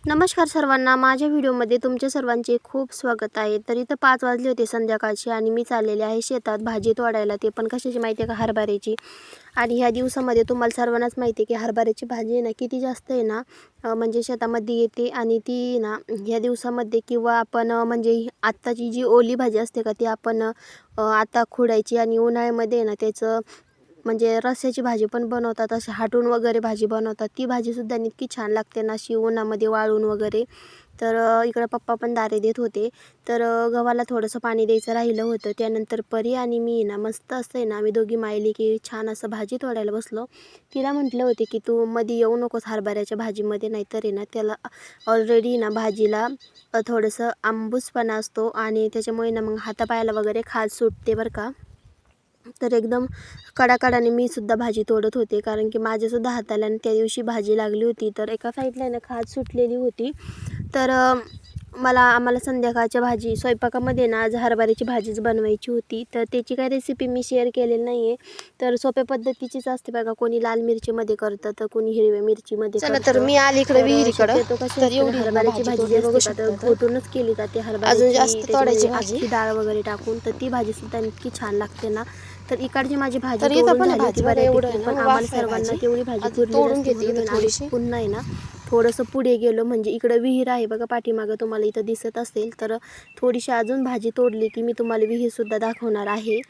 नमस्कार सर्वांना, माझ्या व्हिडिओमध्ये तुमच्या सर्वांचे खूप स्वागत आहे. तर इथं 5 वाजले होते संध्याकाळचे आणि मी चाललेले आहे शेतात भाजी तोडायला. ते पण कशाची माहिती आहे का, हरभऱ्याची. आणि ह्या दिवसामध्ये तुम्हाला सर्वांनाच माहिती आहे की हरभऱ्याची भाजी आहे ना किती जास्त आहे ना, म्हणजे शेतामध्ये येते. आणि ती ना ह्या दिवसामध्ये किंवा आपण म्हणजे आत्ताची जी ओली भाजी असते का ती आपण आता खोडायची. आणि उन्हाळ्यामध्ये ना त्याचं म्हणजे रस्स्याची भाजी पण बनवतात, असे हाटून वगैरे भाजी बनवतात. ती भाजीसुद्धा इतकी छान लागते ना अशी उन्हामध्ये वाळून वगैरे. तर इकडं पप्पा पण दारे देत होते. तर गव्हाला थोडंसं पाणी द्यायचं राहिलं होतं. त्यानंतर परी आणि मी ना मस्त असं आहे ना, आम्ही दोघी मायली की छान असं भाजी तोडायला बसलो. तिला म्हटलं होते की तू मध्ये येऊ नकोस हरभऱ्याच्या भाजीमध्ये, नाहीतर आहे ना त्याला ऑलरेडी ना भाजीला थोडंसं आंबूसपणा असतो आणि त्याच्यामुळे ना मग हातापायाला वगैरे खाज सुटते बरं का. तर एकदम कडाकडाने मी सुद्धा भाजी तोडत होते, कारण की माझ्यासुद्धा हाताला त्या दिवशी भाजी लागली होती. तर एका साईडला ना खाज सुटलेली होती. तर आम्हाला संध्याकाळच्या भाजी स्वयंपाकामध्ये ना आज हरभऱ्याची भाजीच बनवायची होती. तर त्याची काही रेसिपी मी शेअर केलेली नाही आहे. तर सोप्या पद्धतीचीच असते बघा. कोणी लाल मिरचीमध्ये करतं तर कोणी हिरव्या मिरचीमध्ये करतं. तर मी आली इकडे विहिरीकडं. तर एवढी हरभऱ्याची भाजी जी असते का तर घोटूनच केली जाते हरभऱ्याची, जास्त तोडायची भाजी. अख्खी डाळ वगैरे टाकून. तर ती भाजी सुद्धा इतकी छान लागते ना. तर इकडची माझी भाजी तर इथं तोडून पण झाली होती भाजी बघा, एवढं बऱ्यापैकी, ना पण वाफ आम्हाला आहे सर्वांना भाजी. तेवढी भाजी आता पुरली तोडून नसती. घेते म्हणून इथं आम्ही थोडीशी. पुन्हा आहे ना थोडंसं पुढे गेलो. म्हणजे इकडं विहीर आहे बघा पाठीमागं, तुम्हाला इथं दिसत असेल. तर थोडीशी अजून भाजी तोडली की मी तुम्हाला विहीरसुद्धा दाखवणार आहे.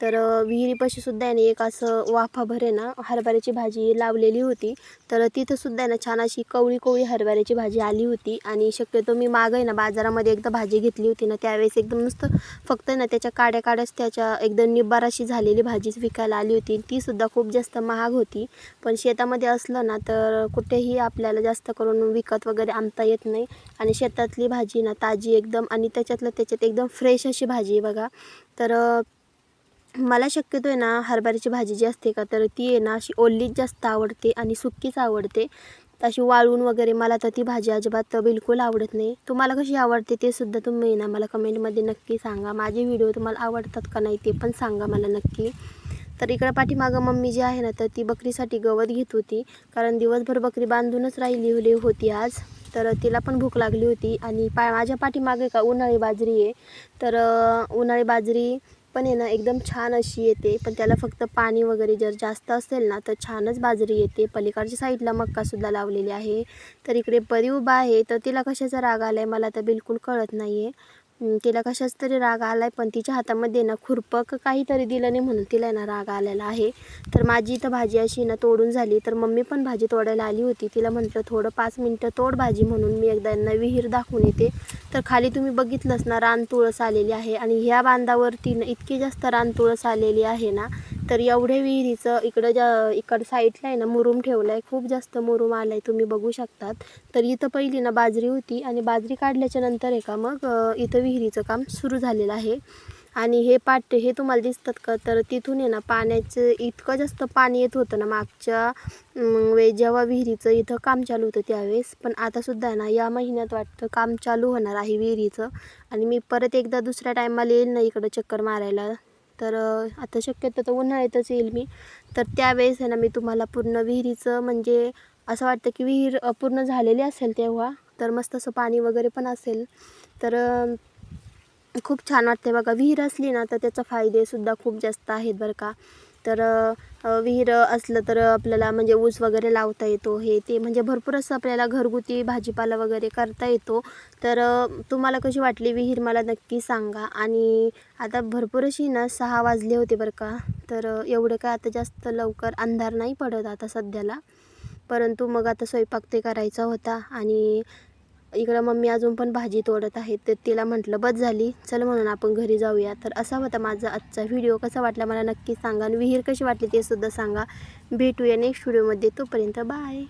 तर विहिरीपाशी सुद्धा आहे ना एक असं वाफाभर आहे ना हरभऱ्याची भाजी लावलेली होती. तर तिथंसुद्धा आहे ना छान अशी कवळी कवळी हरभऱ्याची भाजी आली होती. आणि शक्यतो मी मागं आहे ना बाजारामध्ये एकदा भाजी घेतली होती ना, त्यावेळेस एकदम नुसतं फक्त ना त्याच्या काड्याच त्याच्या एकदम निब्बार अशी झालेली भाजीच विकायला आली होती. तीसुद्धा खूप जास्त महाग होती. पण शेतामध्ये असलं ना तर कुठेही आपल्याला जास्त करून विकत वगैरे आणता येत नाही. आणि शेतातली भाजी ना ताजी एकदम, आणि त्याच्यात एकदम फ्रेश अशी भाजी आहे बघा. तर मला शक्यतो आहे ना हरभऱ्याची भाजी जी असते का तर ती आहे ना अशी ओलीच जास्त आवडते आणि सुक्कीच आवडते. अशी वाळून वगैरे मला तर ती भाजी अजिबात बिलकुल आवडत नाही. तुम्हाला कशी आवडते ते सुद्धा तुम्ही ना मला कमेंटमध्ये नक्की सांगा. माझे व्हिडिओ तुम्हाला आवडतात का नाही ते पण सांगा मला नक्की. तर इकडं पाठीमागं मम्मी जी आहे ना तर ती बकरीसाठी गवत घेत होती, कारण दिवसभर बकरी बांधूनच राहिली होती आज. तर तिला पण भूक लागली होती. आणि माझ्या पाठीमागे का उन्हाळी बाजरी आहे. तर उन्हाळी बाजरी पण आहे ना एकदम छान अशी येते, पण त्याला फक्त पाणी वगैरे जर जास्त असेल ना तर छानच बाजरी येते. पलीकडच्या साईडला मक्कासुद्धा लावलेली आहे. तर इकडे परी उभा आहे, तर तिला कशाचा राग आला आहे मला तर बिलकुल कळत नाही आहे. तिला कशाच तरी राग आला आहे, पण तिच्या हातामध्ये ना खुरपं काहीतरी दिलं नाही म्हणून तिला ना राग आलेला आहे. तर माझी इथं भाजी अशी ना तोडून झाली. तर मम्मी पण भाजी तोडायला आली होती. तिला म्हटलं थोडं 5 मिनटं तोड भाजी, म्हणून मी एकदा यांना विहीर दाखवून येते. तर खाली तुम्ही बघितलंच ना रानतुळस आलेली आहे. आणि ह्या बांधावरती ना इतकी जास्त रानतुळस आलेली आहे ना, तर एवढ्या विहिरीचं इकडं साईडला आहे ना मुरूम ठेवला आहे. खूप जास्त मुरूम आला आहे, तुम्ही बघू शकतात. तर इथं पहिली ना बाजरी होती, आणि बाजरी काढल्याच्या नंतर आहे का मग इथं विहिरीचं काम सुरू झालेलं आहे. आणि हे तुम्हाला दिसतात का तर तिथून आहे ना पाण्याचं इतकं जास्त पाणी येत होतं ना मागच्या जेव्हा विहिरीचं इथं काम चालू होतं त्यावेळेस. पण आतासुद्धा आहे ना या महिन्यात वाटतं काम चालू होणार आहे विहिरीचं. आणि मी परत एकदा दुसऱ्या टायमाला येईल ना इकडं चक्कर मारायला. तर आता शक्यतो तर उन्हाळ्यातच येईल मी. तर त्यावेळेस आहे ना मी तुम्हाला पूर्ण विहिरीचं, म्हणजे असं वाटतं की विहीर पूर्ण झालेली असेल तेव्हा. तर मस्त असं पाणी वगैरे पण असेल. तर खूप छान वाटते बघा. विहीर असली ना तर त्याचा फायदेसुद्धा खूप जास्त आहेत बरं का. तर विहीर असलं तर आपल्याला म्हणजे ऊस वगैरे लावता येतो, हे ते म्हणजे भरपूर असं आपल्याला घरगुती भाजीपाला वगैरे करता येतो. तर तुम्हाला कशी वाटली विहीर मला नक्की सांगा. आणि आता भरपूर अशी ना 6 वाजले होते बरं का. तर एवढं काय आता जास्त लवकर अंधार नाही पडत आता सध्याला. परंतु मग आता स्वयंपाक ते करायचा होता. आणि इकडं मम्मी अजून पण भाजी तोडत आहे. तर तिला म्हटलं बस झाली, चल म्हणून आपण घरी जाऊया. तर असा होता माझा आजचा व्हिडिओ. कसा वाटला मला नक्की सांगा, आणि विहीर कशी वाटली ते सुद्धा सांगा. भेटूया नेक्स्ट व्हिडिओमध्ये. तोपर्यंत बाय.